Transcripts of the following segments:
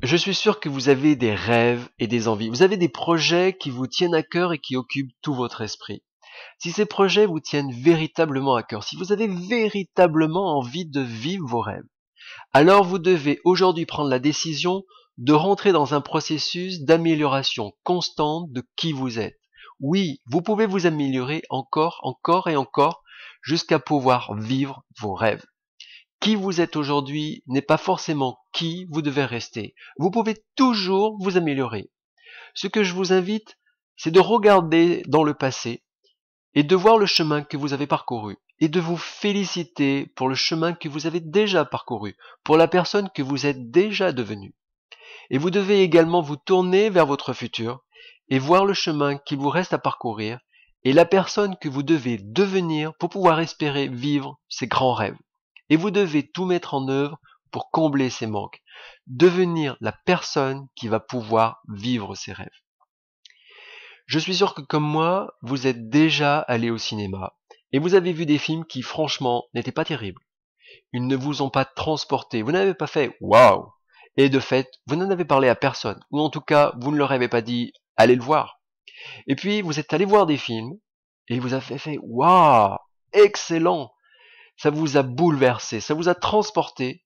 Je suis sûr que vous avez des rêves et des envies. Vous avez des projets qui vous tiennent à cœur et qui occupent tout votre esprit. Si ces projets vous tiennent véritablement à cœur, si vous avez véritablement envie de vivre vos rêves, alors vous devez aujourd'hui prendre la décision de rentrer dans un processus d'amélioration constante de qui vous êtes. Oui, vous pouvez vous améliorer encore et encore jusqu'à pouvoir vivre vos rêves. Qui vous êtes aujourd'hui n'est pas forcément qui vous devez rester. Vous pouvez toujours vous améliorer. Ce que je vous invite, c'est de regarder dans le passé et de voir le chemin que vous avez parcouru et de vous féliciter pour le chemin que vous avez déjà parcouru, pour la personne que vous êtes déjà devenue. Et vous devez également vous tourner vers votre futur et voir le chemin qu'il vous reste à parcourir et la personne que vous devez devenir pour pouvoir espérer vivre ces grands rêves. Et vous devez tout mettre en œuvre pour combler ces manques, devenir la personne qui va pouvoir vivre ses rêves. Je suis sûr que comme moi, vous êtes déjà allé au cinéma et vous avez vu des films qui franchement n'étaient pas terribles. Ils ne vous ont pas transporté, vous n'avez pas fait waouh. Et de fait, vous n'en avez parlé à personne, ou en tout cas, vous ne leur avez pas dit allez le voir. Et puis, vous êtes allé voir des films et vous avez fait waouh, excellent. Ça vous a bouleversé, ça vous a transporté.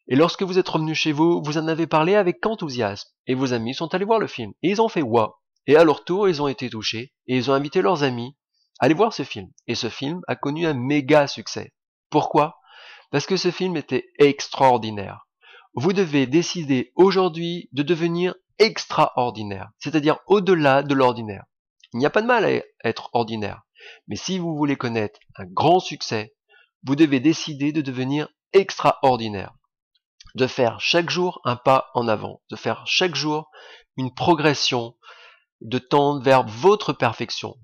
Et lorsque vous êtes revenu chez vous, vous en avez parlé avec enthousiasme. Et vos amis sont allés voir le film. Et ils ont fait waouh. Et à leur tour, ils ont été touchés. Et ils ont invité leurs amis à aller voir ce film. Et ce film a connu un méga succès. Pourquoi? Parce que ce film était extraordinaire. Vous devez décider aujourd'hui de devenir extraordinaire. C'est-à-dire au-delà de l'ordinaire. Il n'y a pas de mal à être ordinaire. Mais si vous voulez connaître un grand succès, vous devez décider de devenir extraordinaire. De faire chaque jour un pas en avant, de faire chaque jour une progression, de tendre vers votre perfection.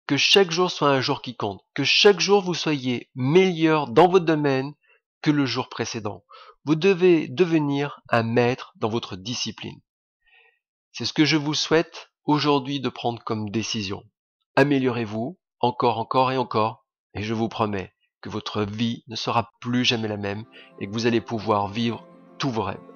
Que chaque jour soit un jour qui compte, que chaque jour vous soyez meilleur dans votre domaine que le jour précédent. Vous devez devenir un maître dans votre discipline. C'est ce que je vous souhaite aujourd'hui de prendre comme décision. Améliorez-vous encore et encore, et je vous promets que votre vie ne sera plus jamais la même et que vous allez pouvoir vivre tous vos rêves.